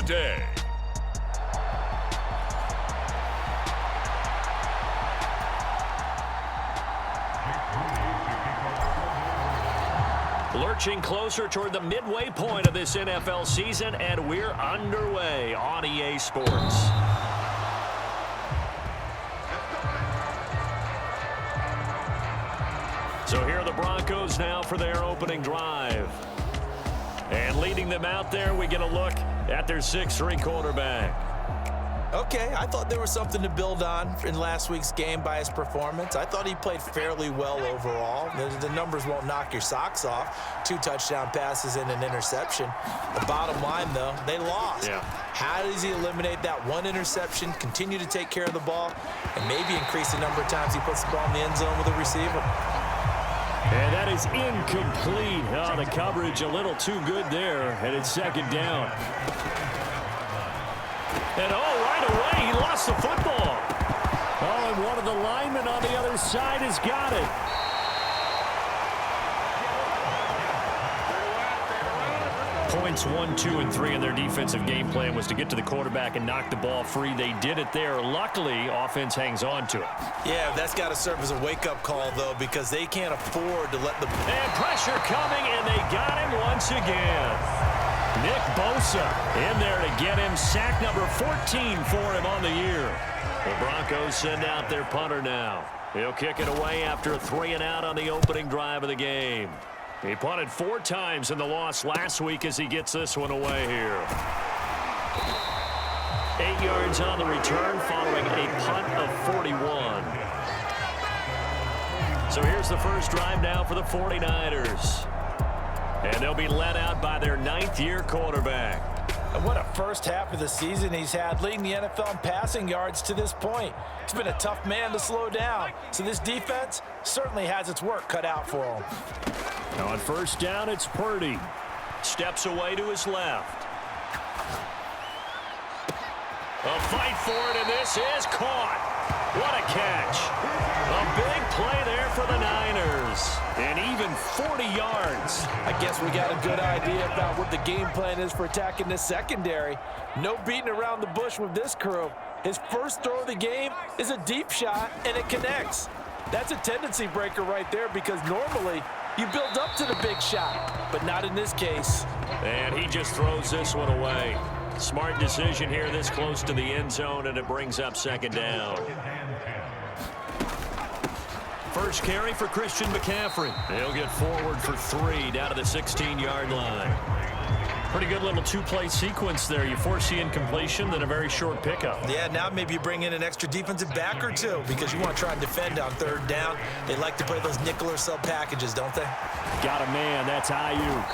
the day. Lurching closer toward the midway point of this NFL season, and we're underway on EA Sports. So here are the Broncos now for their opening drive. And leading them out there, we get a look at their 6'3" quarterback. Okay, I thought there was something to build on in last week's game by his performance. I thought he played fairly well overall. The numbers won't knock your socks off. 2 touchdown passes and an interception. The bottom line, though, they lost. Yeah. How does he eliminate that 1 interception, continue to take care of the ball, and maybe increase the number of times he puts the ball in the end zone with a receiver? And that is incomplete. Oh, the coverage a little too good there, and it's second down. And right away, he lost the football. Oh, and one of the linemen on the other side has got it. Points 1, 2, and 3 in their defensive game plan was to get to the quarterback and knock the ball free. They did it there. Luckily, offense hangs on to it. Yeah, that's got to serve as a wake-up call, though, because they can't afford to let the... And pressure coming, and they got him once again. Nick Bosa in there to get him sack number 14 for him on the year. The Broncos send out their punter now. He'll kick it away after a 3-and-out on the opening drive of the game. He punted 4 times in the loss last week as he gets this one away here. 8 yards on the return following a punt of 41. So here's the first drive now for the 49ers. And they'll be led out by their 9th-year quarterback. And what a first half of the season he's had, leading the NFL in passing yards to this point. He's been a tough man to slow down. So this defense certainly has its work cut out for him. Now on first down, it's Purdy. Steps away to his left. A fight for it, and this is caught. What a catch. A big play there for the Niners. And even 40 yards. I guess we got a good idea about what the game plan is for attacking this secondary. No beating around the bush with this crew. His first throw of the game is a deep shot, and it connects. That's a tendency breaker right there because normally you build up to the big shot, but not in this case. And he just throws this one away. Smart decision here this close to the end zone, and it brings up second down. First carry for Christian McCaffrey. He'll get forward for 3 down to the 16-yard line. Pretty good little 2-play sequence there. You force the incompletion, then a very short pickup. Yeah, now maybe you bring in an extra defensive back or 2 because you want to try and defend on 3rd down. They like to play those nickel or sub packages, don't they? Got a man. That's Ayuk.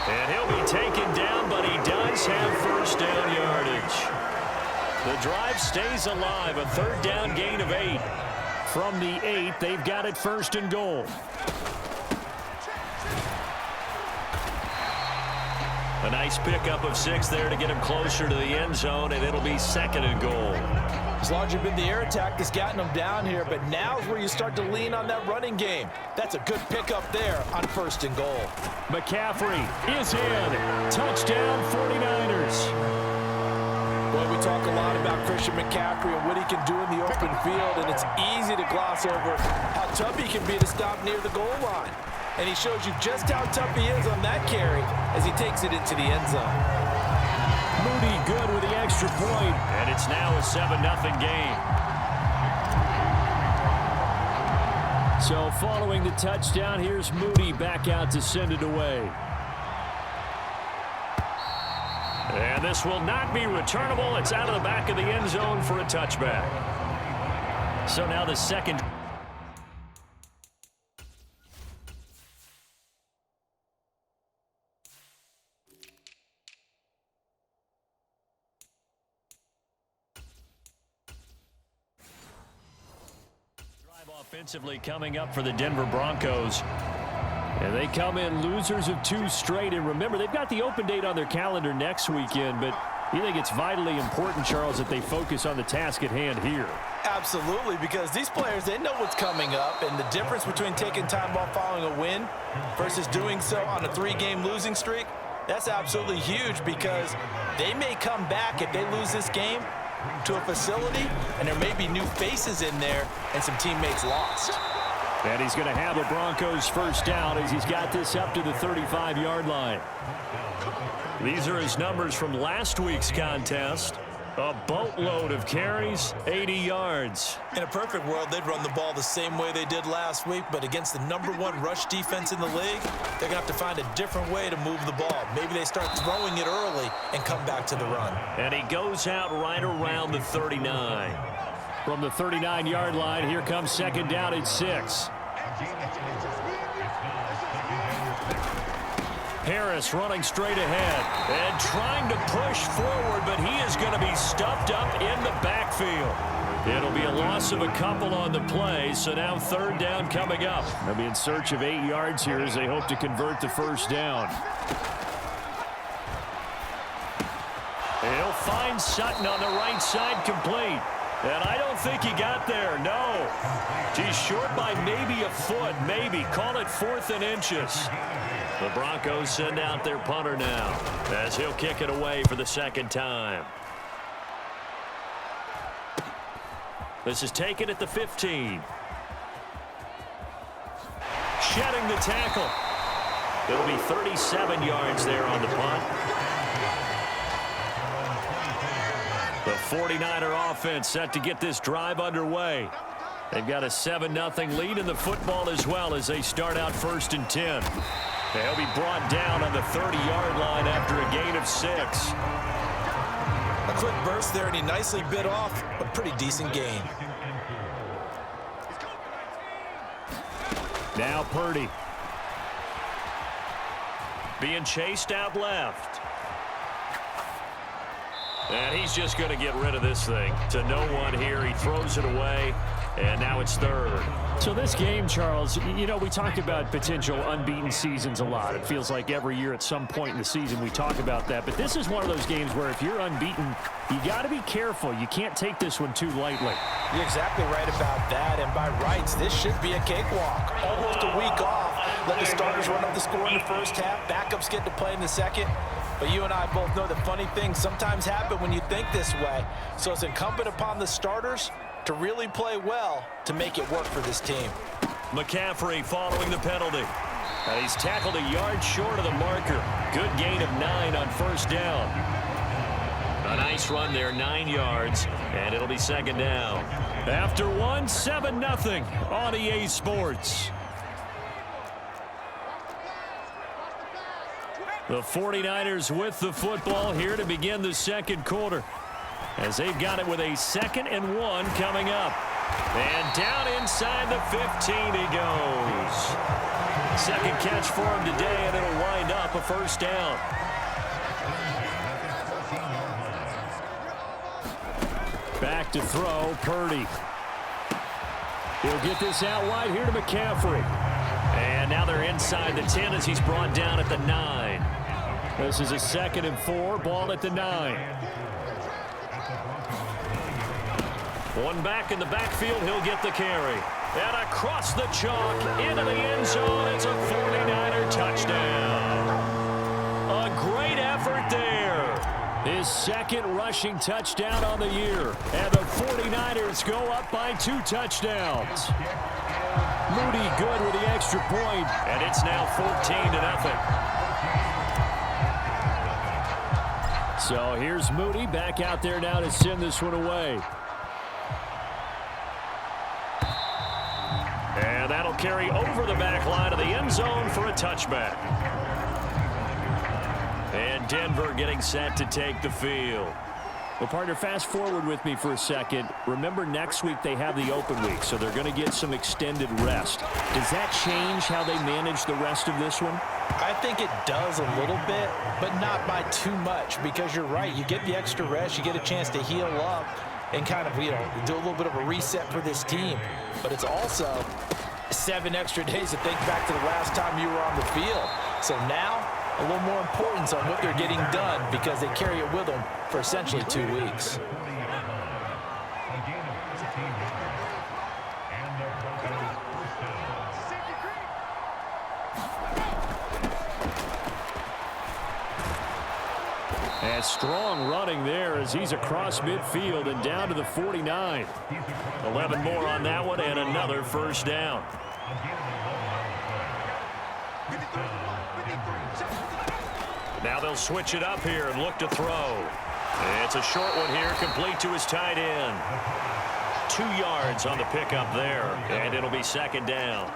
And he'll be taken down, but he does have first down yardage. The drive stays alive. A 3rd down gain of 8. From the 8, they've got it 1st and goal. A nice pickup of 6 there to get him closer to the end zone, and it'll be 2nd and goal. As large as the air attack has gotten them down here, but now is where you start to lean on that running game. That's a good pickup there on 1st and goal. McCaffrey is in. Touchdown 49ers. Well, we talk a lot about Christian McCaffrey and what he can do in the open field, and it's easy to gloss over how tough he can be to stop near the goal line. And he shows you just how tough he is on that carry as he takes it into the end zone. Moody good with the extra point, and it's now a 7-0 game. So following the touchdown, here's Moody back out to send it away. And this will not be returnable. It's out of the back of the end zone for a touchback. So now the second. Drive offensively coming up for the Denver Broncos. And they come in losers of 2 straight. And remember, they've got the open date on their calendar next weekend, but you think it's vitally important, Charles, that they focus on the task at hand here? Absolutely, because these players, they know what's coming up, and the difference between taking time off following a win versus doing so on a 3-game losing streak, That's absolutely huge because they may come back if they lose this game to a facility, and there may be new faces in there and some teammates lost. And he's going to have a Broncos first down as he's got this up to the 35-yard line. These are his numbers from last week's contest. A boatload of carries, 80 yards. In a perfect world, they'd run the ball the same way they did last week, but against the #1 rush defense in the league, they're going to have to find a different way to move the ball. Maybe they start throwing it early and come back to the run. And he goes out right around the 39. From the 39-yard line, here comes second down at 6. Harris running straight ahead and trying to push forward, but he is going to be stuffed up in the backfield. It'll be a loss of a couple on the play, so now third down coming up. They'll be in search of 8 yards here as they hope to convert the first down. He'll find Sutton on the right side complete. And I don't think he got there, no. He's short by maybe a foot, maybe. Call it 4th and inches. The Broncos send out their punter now as he'll kick it away for the second time. This is taken at the 15. Shedding the tackle. It'll be 37 yards there on the punt. The 49er offense set to get this drive underway. They've got a 7-0 lead in the football as well as they start out 1st and 10. They'll be brought down on the 30-yard line after a gain of 6. A quick burst there, and he nicely bit off a pretty decent gain. Now Purdy. Being chased out left. And he's just going to get rid of this thing to no one here. He throws it away, and now it's 3rd. So this game, Charles, you know, we talk about potential unbeaten seasons a lot. It feels like every year at some point in the season we talk about that. But this is one of those games where if you're unbeaten, you got to be careful. You can't take this one too lightly. You're exactly right about that. And by rights, this should be a cakewalk. Almost a week off. Let the starters run up the score in the first half. Backups get to play in the second. But you and I both know that funny things sometimes happen when you think this way. So it's incumbent upon the starters to really play well to make it work for this team. McCaffrey following the penalty. And he's tackled a yard short of the marker. Good gain of 9 on first down. A nice run there, 9 yards, and it'll be second down. After one, 7-0 on EA Sports. The 49ers with the football here to begin the second quarter, as they've got it with a 2nd and 1 coming up. And down inside the 15 he goes. Second catch for him today, and it'll wind up a first down. Back to throw, Purdy. He'll get this out wide here to McCaffrey. And now they're inside the 10 as he's brought down at the 9. This is a 2nd and 4, ball at the 9. One back in the backfield, he'll get the carry. And across the chalk, into the end zone, it's a 49er touchdown. A great effort there. His 2nd rushing touchdown on the year. And the 49ers go up by 2 touchdowns. Moody good with the extra point, and it's now 14-0. So here's Moody back out there now to send this one away. And that'll carry over the back line of the end zone for a touchback. And Denver getting set to take the field. Well, partner, fast forward with me for a second. Remember, next week they have the open week, so they're going to get some extended rest. Does that change how they manage the rest of this one? I think it does a little bit, but not by too much, because you're right. You get the extra rest, you get a chance to heal up and kind of, do a little bit of a reset for this team. But it's also 7 extra days to think back to the last time you were on the field. So now, a little more importance on what they're getting done because they carry it with them for essentially 2 weeks. And strong running there as he's across midfield and down to the 49. 11 more on that one and another first down. Now they'll switch it up here and look to throw. It's a short one here, complete to his tight end. 2 yards on the pickup there, and it'll be second down.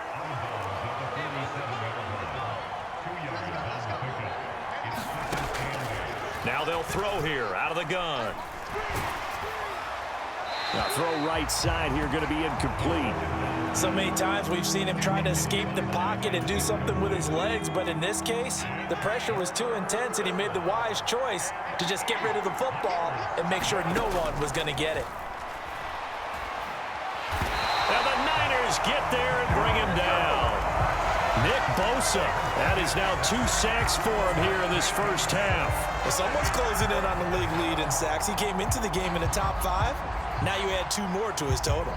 Now they'll throw here out of the gun. Now throw right side here, going to be incomplete. So many times we've seen him try to escape the pocket and do something with his legs, but in this case, the pressure was too intense and he made the wise choice to just get rid of the football and make sure no one was going to get it. And the Niners get there and bring him down. Nick Bosa, that is now 2 sacks for him here in this first half. Well, someone's closing in on the league lead in sacks. He came into the game in the top 5. Now you add 2 more to his total.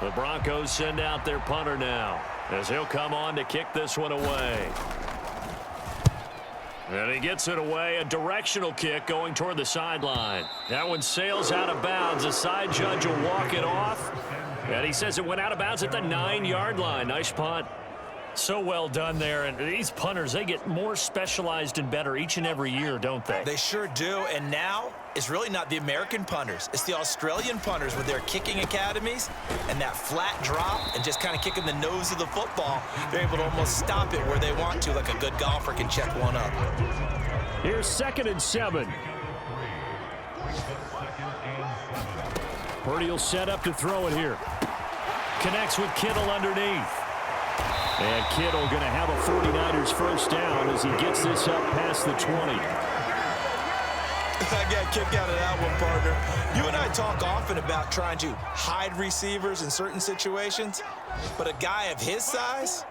The Broncos send out their punter now as he'll come on to kick this one away. And he gets it away, a directional kick going toward the sideline. That one sails out of bounds. The side judge will walk it off. And he says it went out of bounds at the 9-yard line. Nice punt. So well done there. And these punters, they get more specialized and better each and every year, don't they? They sure do. And now it's really not the American punters. It's the Australian punters with their kicking academies and that flat drop and just kind of kicking the nose of the football. They're able to almost stop it where they want to, like a good golfer can check one up. Here's 2nd and 7. Purdy will set up to throw it here. Connects with Kittle underneath. And Kittle going to have a 49ers first down as he gets this up past the 20. I got a kick out of that one, partner. You and I talk often about trying to hide receivers in certain situations, but a guy of his size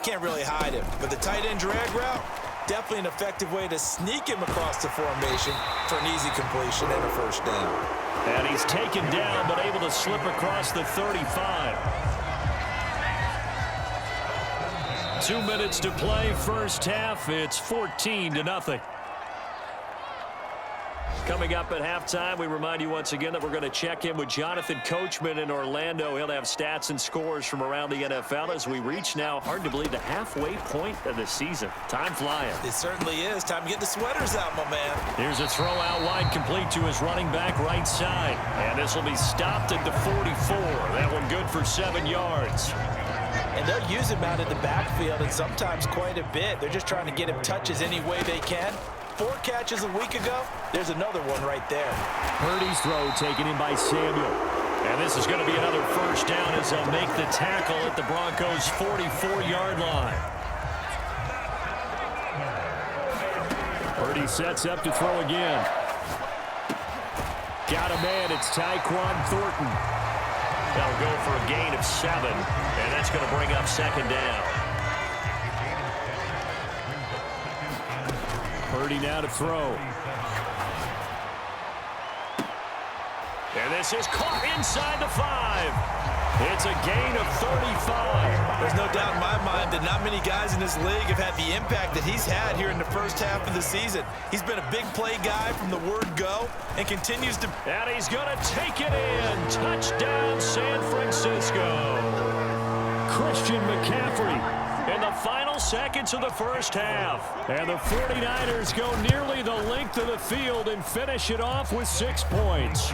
can't really hide him. But the tight end drag route, definitely an effective way to sneak him across the formation for an easy completion and a first down. And he's taken down but able to slip across the 35. 2 minutes to play, first half. It's 14-0. Coming up at halftime, we remind you once again that we're going to check in with Jonathan Coachman in Orlando. He'll have stats and scores from around the NFL as we reach now, hard to believe, the halfway point of the season. Time flying. It certainly is. Time to get the sweaters out, my man. Here's a throw out wide, complete to his running back right side. And this will be stopped at the 44. That one good for 7 yards. And they'll use him out of the backfield, and sometimes quite a bit. They're just trying to get him touches any way they can. 4 catches a week ago. There's another one right there. Purdy's throw taken in by Samuel. And this is going to be another first down as they'll make the tackle at the Broncos' 44-yard line. Purdy sets up to throw again. Got a man. It's Tyquan Thornton. That'll go for a gain of 7, and that's going to bring up second down. Purdy now to throw. And this is caught inside the 5. It's a gain of 35. There's no doubt in my mind that not many guys in this league have had the impact that he's had here in the first half of the season. He's been a big play guy from the word go and continues to. And he's going to take it in. Touchdown, San Francisco. Christian McCaffrey in the final seconds of the first half. And the 49ers go nearly the length of the field and finish it off with 6 points.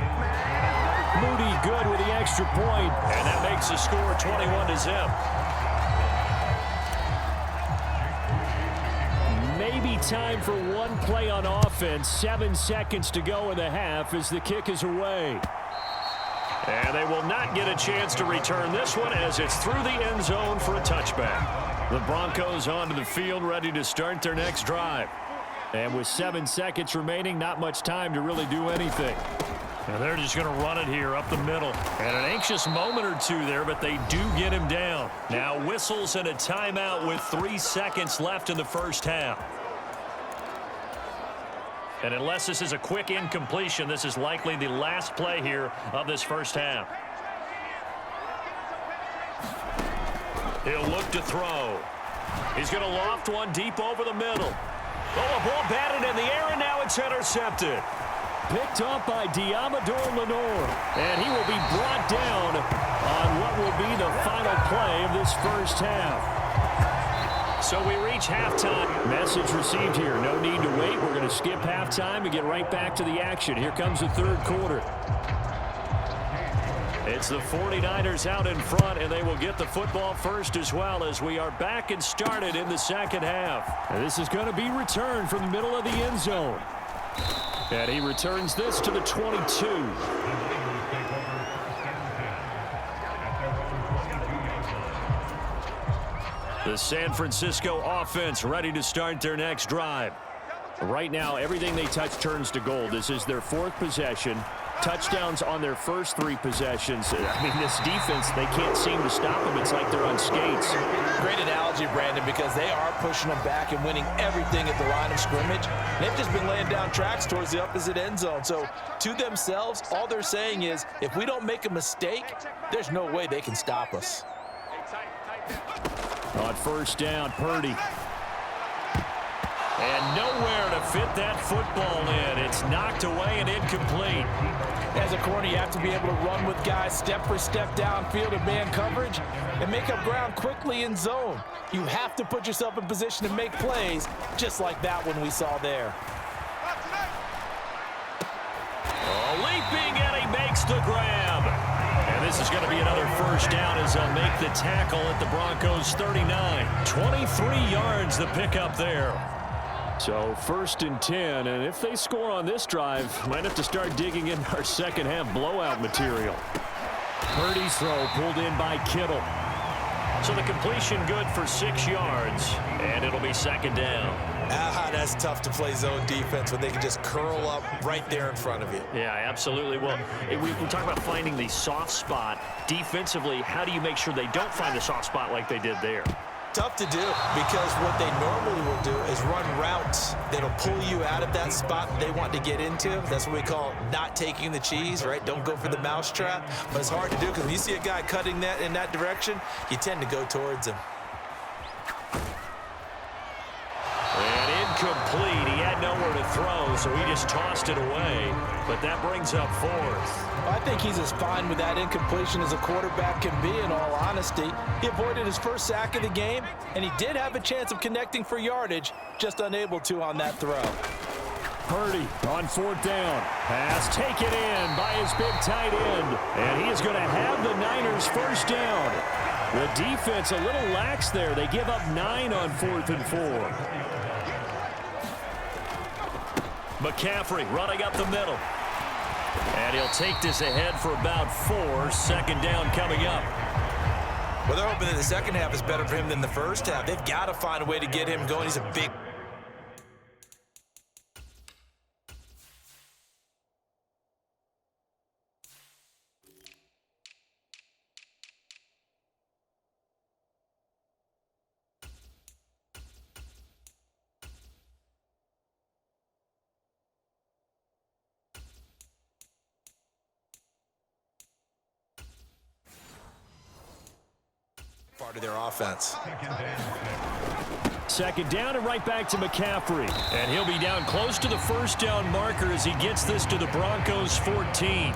Moody good with the extra point. And that makes the score 21-0. Maybe time for one play on offense. 7 seconds to go in the half as the kick is away. And they will not get a chance to return this one as it's through the end zone for a touchback. The Broncos onto the field ready to start their next drive. And with 7 seconds remaining, not much time to really do anything. And they're just going to run it here up the middle. And an anxious moment or two there, but they do get him down. Now whistles and a timeout with 3 seconds left in the first half. And unless this is a quick incompletion, this is likely the last play here of this first half. He'll look to throw. He's going to loft one deep over the middle. Oh, a ball batted in the air, and now it's intercepted. Picked up by Diamador Lenore, and he will be brought down on what will be the final play of this first half. So we reach halftime. Message received here. No need to wait. We're going to skip halftime and get right back to the action. Here comes the third quarter. It's the 49ers out in front, and they will get the football first as well as we are back and started in the second half. And this is going to be returned from the middle of the end zone. And he returns this to the 22. The San Francisco offense ready to start their next drive. Right now, everything they touch turns to gold. This is their fourth possession. Touchdowns on their first three possessions. I mean, this defense, they can't seem to stop them. It's like they're on skates. Great analogy, Brandon, because they are pushing them back and winning everything at the line of scrimmage. They've just been laying down tracks towards the opposite end zone. So, to themselves, all they're saying is, if we don't make a mistake, there's no way they can stop us. On first down, Purdy. And nowhere to fit that football in. It's knocked away and incomplete. As a corner, you have to be able to run with guys step for step downfield in man coverage and make up ground quickly in zone. You have to put yourself in position to make plays, just like that one we saw there. Oh, leaping, and he makes the grab. And this is going to be another first down as they'll make the tackle at the Broncos' 39. 23 yards the pickup there. So first and 10, and if they score on this drive, might have to start digging in our second half blowout material. Purdy's throw pulled in by Kittle. So the completion good for 6 yards, and it'll be second down. That's tough to play zone defense when they can just curl up right there in front of you. Yeah, absolutely. Well, we talk about finding the soft spot. Defensively, how do you make sure they don't find the soft spot like they did there? Tough to do, because what they normally will do is run routes that'll pull you out of that spot they want to get into. That's what we call not taking the cheese, right? Don't go for the mousetrap. But it's hard to do because when you see a guy cutting that in that direction, you tend to go towards him. And incomplete. He had nowhere to throw, so he just tossed it away. But that brings up fourth. I think he's as fine with that incompletion as a quarterback can be, in all honesty. He avoided his first sack of the game, and he did have a chance of connecting for yardage, just unable to on that throw. Purdy on fourth down. Pass taken in by his big tight end. And he is going to have the Niners first down. The defense a little lax there. They give up 9 on 4th and 4. McCaffrey running up the middle. And he'll take this ahead for about 4. Second down coming up. Well, they're hoping that the second half is better for him than the first half. They've got to find a way to get him going. He's a big... part of their offense. Second down and right back to McCaffrey. And he'll be down close to the first down marker as he gets this to the Broncos' 14.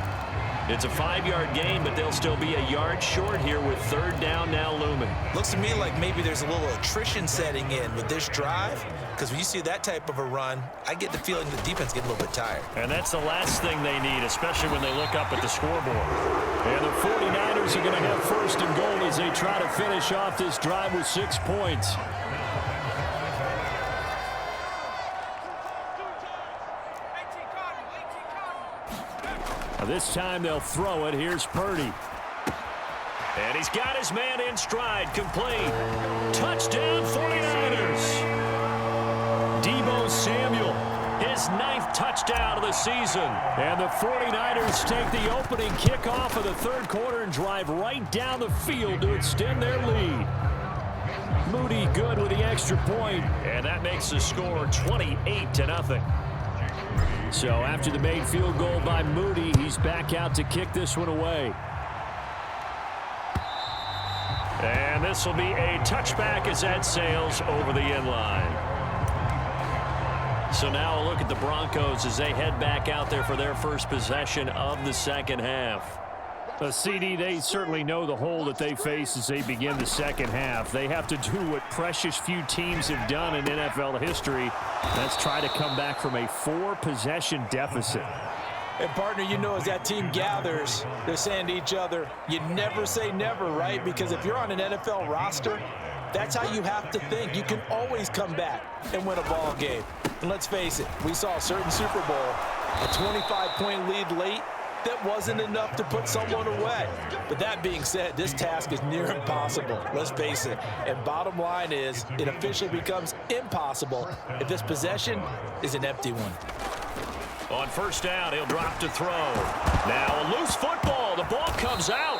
It's a 5-yard gain, but they'll still be a yard short here with third down now looming. Looks to me like maybe there's a little attrition setting in with this drive, because when you see that type of a run, I get the feeling the defense getting a little bit tired. And that's the last thing they need, especially when they look up at the scoreboard. And the 49ers are going to have first and goal as they try to finish off this drive with 6 points. This time they'll throw it. Here's Purdy. And he's got his man in stride. Complete. Touchdown 49ers. Deebo Samuel, his 9th touchdown of the season. And the 49ers take the opening kickoff of the third quarter and drive right down the field to extend their lead. Moody good with the extra point. And that makes the score 28-0. So after the made field goal by Moody, he's back out to kick this one away. And this will be a touchback as that sails over the end line. So now a look at the Broncos as they head back out there for their first possession of the second half. CD, they certainly know the hole that they face as they begin the second half. They have to do what precious few teams have done in NFL history. That's try to come back from a 4-possession deficit. And, partner, you know, as that team gathers, they're saying to each other, you never say never, right? Because if you're on an NFL roster, that's how you have to think. You can always come back and win a ball game. And let's face it, we saw a certain Super Bowl, a 25-point lead late, that wasn't enough to put someone away. But that being said, this task is near impossible. Let's face it. And bottom line is, it officially becomes impossible if this possession is an empty one. On first down, he'll drop to throw. Now a loose football. The ball comes out.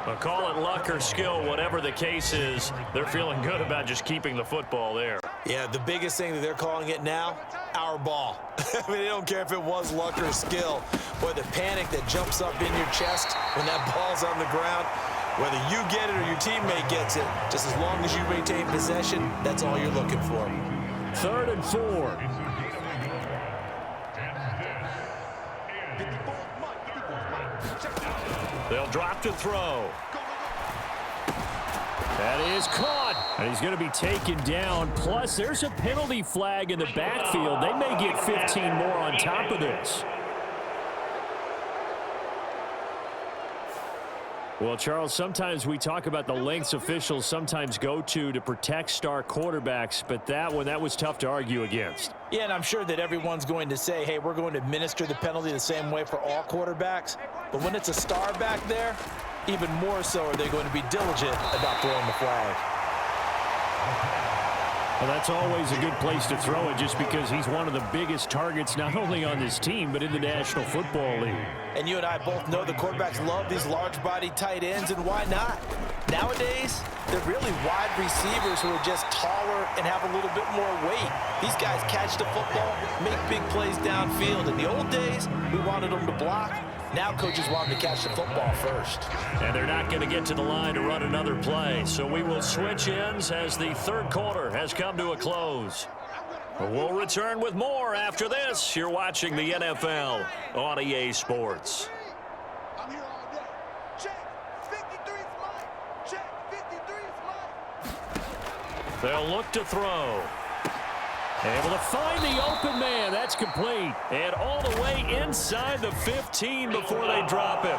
But call it luck or skill, whatever the case is, they're feeling good about just keeping the football there. Yeah, the biggest thing that they're calling it now, our ball. I mean, they don't care if it was luck or skill. Boy, the panic that jumps up in your chest when that ball's on the ground, whether you get it or your teammate gets it, just as long as you maintain possession, that's all you're looking for. 3rd and 4. They'll drop to throw. That is caught. And he's going to be taken down. Plus, there's a penalty flag in the backfield. They may get 15 more on top of this. Well, Charles, sometimes we talk about the lengths officials sometimes go to protect star quarterbacks, but that was tough to argue against. Yeah, and I'm sure that everyone's going to say, hey, we're going to administer the penalty the same way for all quarterbacks. But when it's a star back there, even more so are they going to be diligent about throwing the flag. Well, that's always a good place to throw it just because he's one of the biggest targets not only on this team but in the National Football League. And you and I both know the quarterbacks love these large-body tight ends, and why not? Nowadays, they're really wide receivers who are just taller and have a little bit more weight. These guys catch the football, make big plays downfield. In the old days, we wanted them to block. Now coaches want them to catch the football first. And they're not going to get to the line to run another play. So we will switch ends as the third quarter has come to a close. We'll return with more after this. You're watching the NFL on EA Sports. I'm here all day. Check. 53 is mine. Check. 53 is mine. They'll look to throw. Able to find the open man. That's complete. And all the way inside the 15 before they drop him.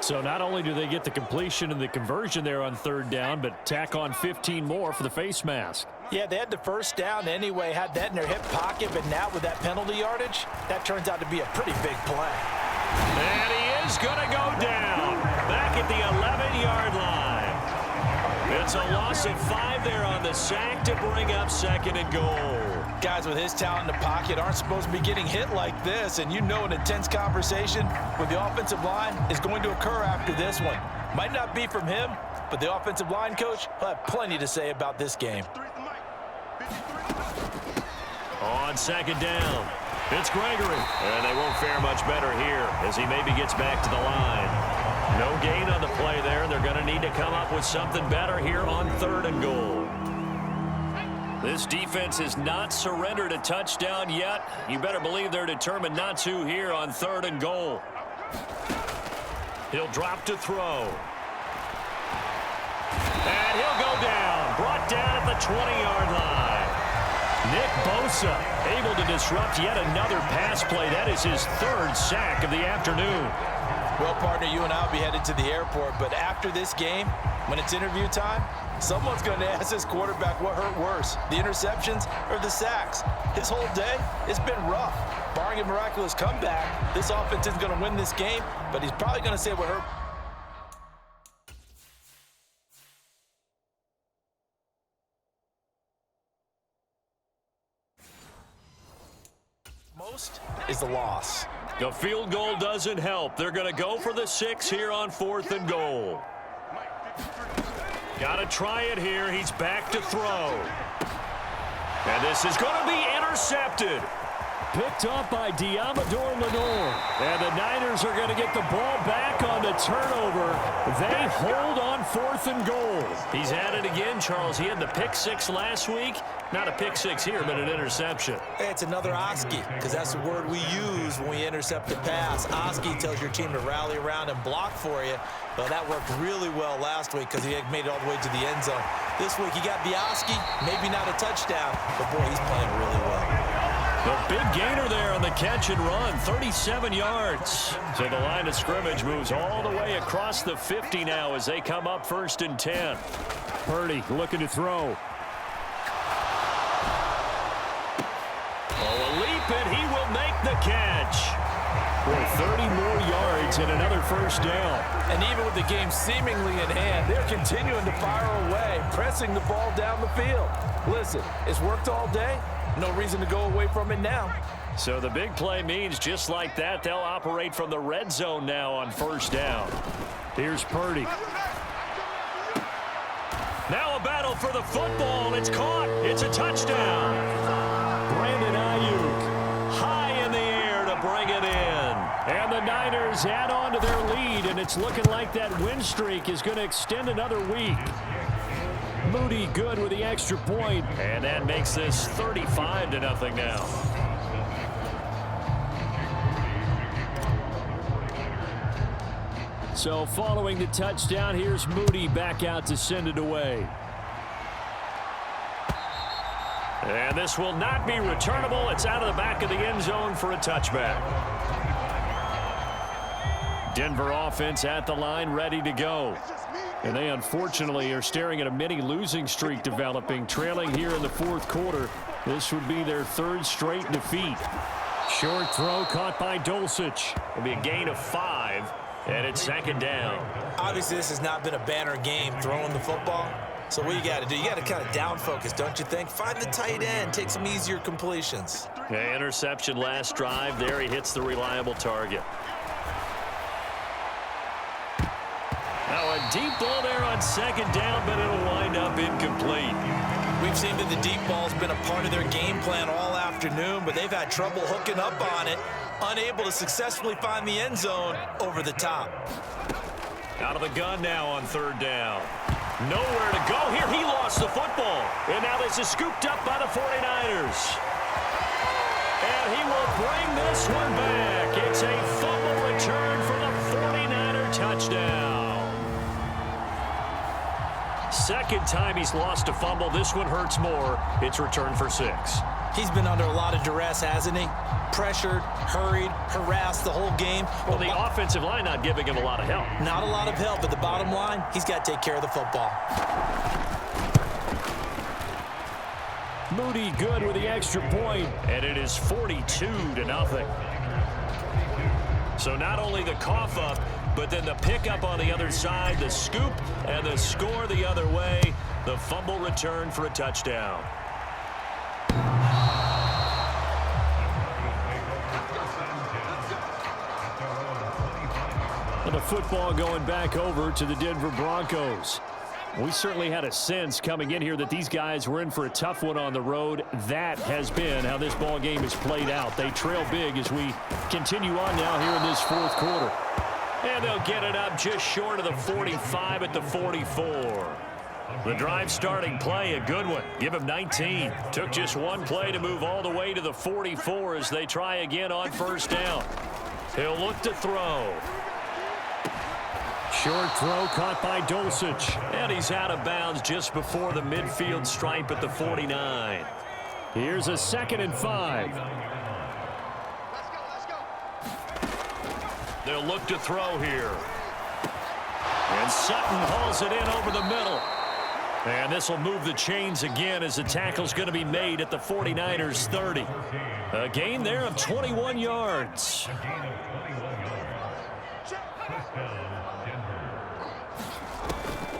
So not only do they get the completion and the conversion there on 3rd down, but tack on 15 more for the face mask. Yeah, they had the first down anyway, had that in their hip pocket, but now with that penalty yardage, that turns out to be a pretty big play. And he is going to go down back at the 11-yard line. It's a loss of 5 there on the sack to bring up 2nd and goal. Guys with his talent in the pocket aren't supposed to be getting hit like this, and you know an intense conversation with the offensive line is going to occur after this one. Might not be from him, but the offensive line coach will have plenty to say about this game. On 2nd down, it's Gregory. And they won't fare much better here as he maybe gets back to the line. No gain on the play there. They're going to need to come up with something better here on 3rd and goal. This defense has not surrendered a touchdown yet. You better believe they're determined not to here on 3rd and goal. He'll drop to throw. And he'll go down. Brought down at the 20-yard line. Nick Bosa able to disrupt yet another pass play. That is his 3rd sack of the afternoon. Well, partner, you and I will be headed to the airport, but after this game, when it's interview time, someone's going to ask this quarterback what hurt worse, the interceptions or the sacks. His whole day, it's been rough. Barring a miraculous comeback, this offense isn't going to win this game, but he's probably going to say what hurt most is the loss. The field goal doesn't help. They're going to go for the 6 here on 4th and goal. Got to try it here. He's back to throw. And this is going to be intercepted. Picked up by Diamador Lenore. And the Niners are going to get the ball back on the turnover. They hold on 4th and goal. He's at it again, Charles. He had the pick 6 last week. Not a pick 6 here, but an interception. Hey, it's another Oski, because that's the word we use when we intercept the pass. Oski tells your team to rally around and block for you. Well, that worked really well last week because he had made it all the way to the end zone. This week, he got the Oski, maybe not a touchdown, but boy, he's playing really well. The big gainer there on the catch and run, 37 yards. So the line of scrimmage moves all the way across the 50 now as they come up 1st and 10. Purdy looking to throw. Oh, a leap, and he will make the catch. For 30 more yards and another first down. And even with the game seemingly in hand, they're continuing to fire away, pressing the ball down the field. Listen, it's worked all day. No reason to go away from it now. So the big play means just like that, they'll operate from the red zone now on 1st down. Here's Purdy. Now a battle for the football. It's caught. It's a touchdown. Brandon Ayuk. High in the air to bring it in. And the Niners add on to their lead, and it's looking like that win streak is going to extend another week. Moody good with the extra point. And that makes this 35-0 now. So following the touchdown, here's Moody back out to send it away. And this will not be returnable. It's out of the back of the end zone for a touchback. Denver offense at the line, ready to go. And they unfortunately are staring at a mini losing streak developing, trailing here in the 4th quarter. This would be their 3rd straight defeat. Short throw caught by Dulcich. It'll be a gain of 5, and it's 2nd down. Obviously, this has not been a banner game throwing the football. So what you got to do, you got to kind of down focus, don't you think? Find the tight end, take some easier completions. Yeah, interception last drive. There he hits the reliable target. Now a deep ball there on 2nd down, but it'll wind up incomplete. We've seen that the deep ball's been a part of their game plan all afternoon, but they've had trouble hooking up on it, unable to successfully find the end zone over the top. Out of the gun now on 3rd down. Nowhere to go here. He lost the football. And now this is scooped up by the 49ers. And he will bring this one back. It's a fumble return for the 49er touchdown. 2nd time he's lost a fumble. This one hurts more. It's returned for 6. He's been under a lot of duress, hasn't he? Pressured, hurried, harassed the whole game. Well, the offensive line not giving him a lot of help. Not a lot of help, but the bottom line, he's got to take care of the football. Moody good with the extra point. And it is 42-0. So not only the cough up, but then the pickup on the other side, the scoop, and the score the other way. The fumble return for a touchdown. And the football going back over to the Denver Broncos. We certainly had a sense coming in here that these guys were in for a tough one on the road. That has been how this ball game has played out. They trail big as we continue on now here in this 4th quarter. And they'll get it up just short of the 45 at the 44. The drive starting play, a good one. Give him 19. Took just one play to move all the way to the 44 as they try again on 1st down. He'll look to throw. Short throw caught by Dulcich. And he's out of bounds just before the midfield stripe at the 49. Here's a 2nd and 5. They'll look to throw here. And Sutton hauls it in over the middle. And this will move the chains again as the tackle's going to be made at the 49ers 30. A gain there of 21 yards.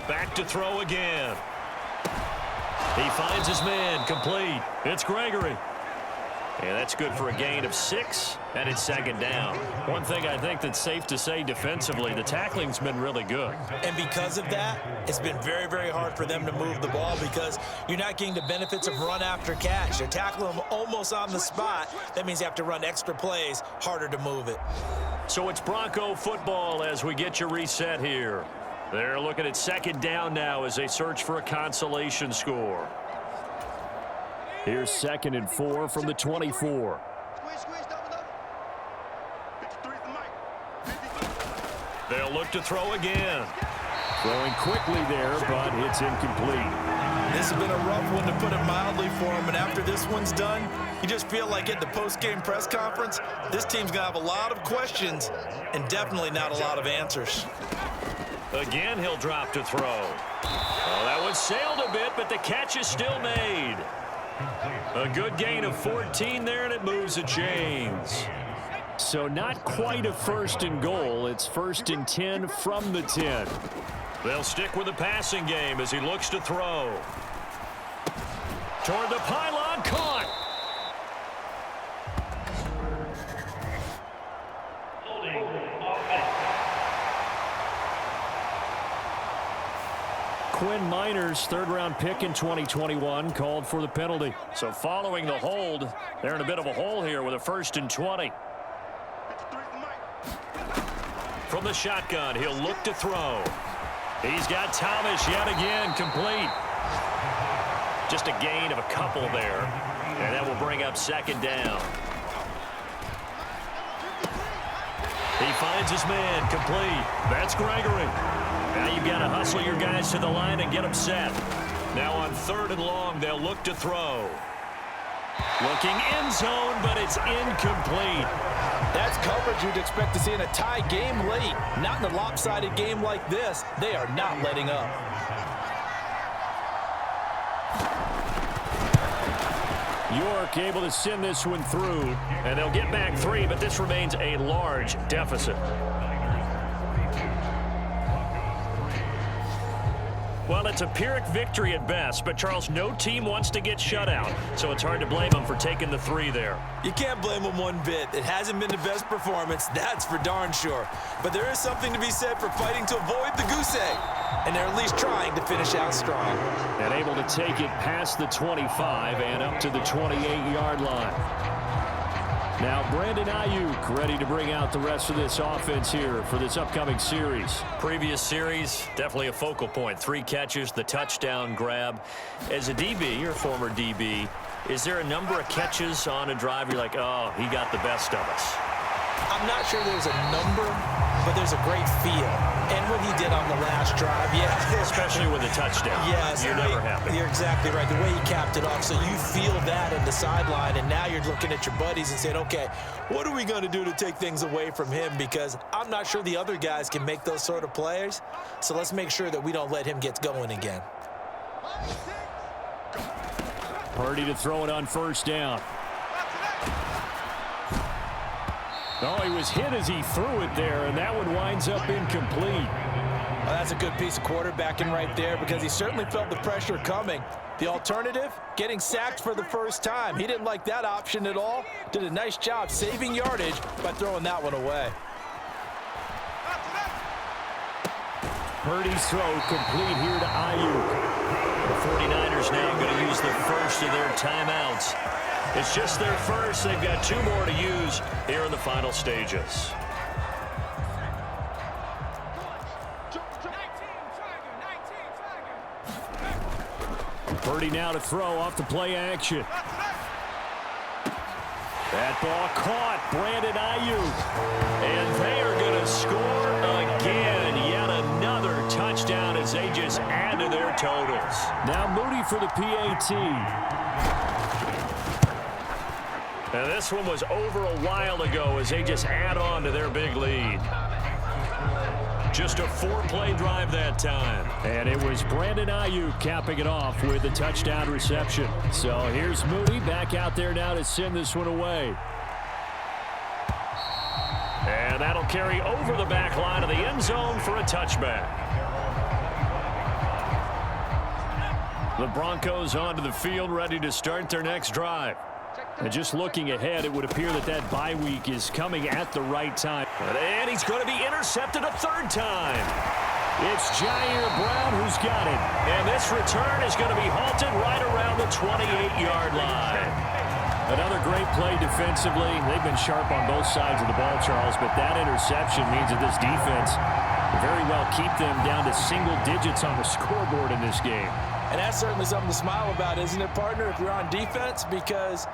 Back to throw again. He finds his man, complete. It's Gregory. And that's good for a gain of 6, and it's second down. One thing I think that's safe to say defensively, the tackling's been really good. And because of that, it's been very, very hard for them to move the ball because you're not getting the benefits of run after catch. You're tackling them almost on the spot. That means you have to run extra plays, harder to move it. So it's Bronco football as we get you reset here. They're looking at second down now as they search for a consolation score. Here's 2nd and 4 from the 24. They'll look to throw again. Throwing quickly there, but it's incomplete. This has been a rough one, to put it mildly, for him. And after this one's done, you just feel like at the post-game press conference, this team's going to have a lot of questions and definitely not a lot of answers. Again, he'll drop to throw. Oh, that one sailed a bit, but the catch is still made. A good gain of 14 there, and it moves the chains. So not quite a 1st and goal. It's 1st and 10 from the 10. They'll stick with the passing game as he looks to throw. Toward the pylon, caught. Quinn Miners, 3rd-round pick in 2021, called for the penalty. So following the hold, they're in a bit of a hole here with a 1st and 20. From the shotgun, he'll look to throw. He's got Thomas yet again, complete. Just a gain of a couple there, and that will bring up second down. He finds his man, complete. That's Gregory. Now you've got to hustle your guys to the line and get them set. Now on 3rd and long, they'll look to throw. Looking end zone, but it's incomplete. That's coverage you'd expect to see in a tie game late. Not in a lopsided game like this. They are not letting up. York able to send this one through. And they'll get back 3, but this remains a large deficit. Well, it's a Pyrrhic victory at best, but Charles, no team wants to get shut out, so it's hard to blame them for taking the 3 there. You can't blame them one bit. It hasn't been the best performance, that's for darn sure. But there is something to be said for fighting to avoid the goose egg, and they're at least trying to finish out strong. And able to take it past the 25 and up to the 28-yard line. Now Brandon Ayuk ready to bring out the rest of this offense here for this upcoming series. Previous series, definitely a focal point. 3 catches, the touchdown grab. As a DB, your former DB, is there a number of catches on a drive you're like, oh, he got the best of us? I'm not sure there's a number, but there's a great feel. And what he did on the last drive, yeah. Especially with a touchdown. Yes. You're never happy. You're exactly right. The way he capped it off, so you feel that in the sideline, and now you're looking at your buddies and saying, okay, what are we going to do to take things away from him? Because I'm not sure the other guys can make those sort of plays, so let's make sure that we don't let him get going again. Purdy to throw it on 1st down. Oh, he was hit as he threw it there, and that one winds up incomplete. Well, that's a good piece of quarterbacking right there because he certainly felt the pressure coming. The alternative, getting sacked for the first time. He didn't like that option at all. Did a nice job saving yardage by throwing that one away. Purdy's throw complete here to Ayuk. The 49ers now going to use the first of their timeouts. It's just their first. They've got 2 more to use here in the final stages. Purdy now to throw off the play action. That ball caught. Brandon Ayuk. And they are going to score again. Yet another touchdown as they just add to their totals. Now Moody for the PAT. And this one was over a while ago as they just add on to their big lead. Just a 4-play drive that time. And it was Brandon Ayuk capping it off with a touchdown reception. So here's Moody back out there now to send this one away. And that'll carry over the back line of the end zone for a touchback. The Broncos onto the field ready to start their next drive. And just looking ahead, it would appear that that bye week is coming at the right time. And he's going to be intercepted a third time. It's Jair Brown who's got it. And this return is going to be halted right around the 28-yard line. Another great play defensively. They've been sharp on both sides of the ball, Charles, but that interception means that this defense will very well keep them down to single digits on the scoreboard in this game. And that's certainly something to smile about, isn't it, partner, if you're on defense? Because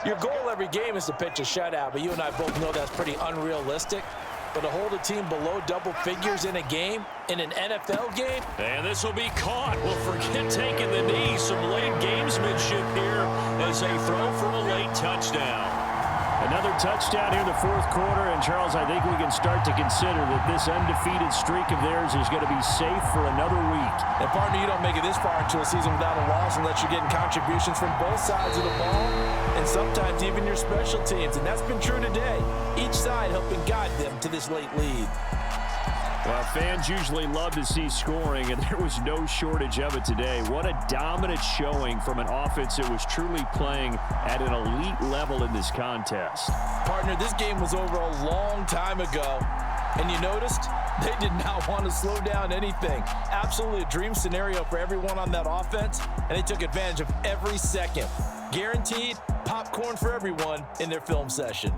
your goal every game is to pitch a shutout, but you and I both know that's pretty unrealistic. But to hold a team below double figures in a game, in an NFL game. And this will be caught. Well, forget taking the knee. Some late gamesmanship here as they throw for a late touchdown. Another touchdown here in the fourth quarter. And, Charles, I think we can start to consider that this undefeated streak of theirs is going to be safe for another week. And, partner, you don't make it this far into a season without a loss unless you're getting contributions from both sides of the ball and sometimes even your special teams. And that's been true today. Each side helping guide them to this late lead. Well, fans usually love to see scoring, and there was no shortage of it today. What a dominant showing from an offense that was truly playing at an elite level in this contest. Partner, this game was over a long time ago, and you noticed they did not want to slow down anything. Absolutely a dream scenario for everyone on that offense, and they took advantage of every second. Guaranteed popcorn for everyone in their film session.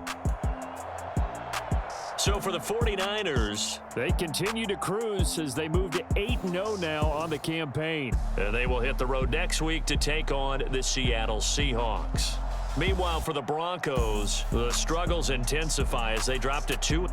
So for the 49ers, they continue to cruise as they move to 8-0 now on the campaign. They will hit the road next week to take on the Seattle Seahawks. Meanwhile, for the Broncos, the struggles intensify as they drop to 2.